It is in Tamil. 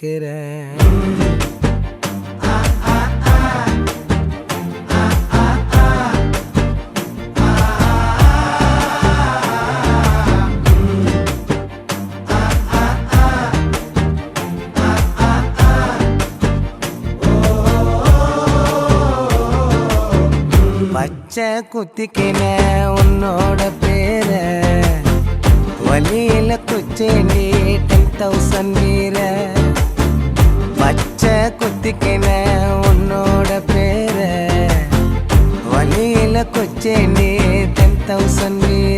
கேட்கிறேன். பச்சை குத்திக்கின உன்னோட பேர வலியில குச்சேண்டி 10,000 வீர. பச்சை குத்திக்கின உன்னோட பேர வலியில குச்சேண்டி 10,000 வீர.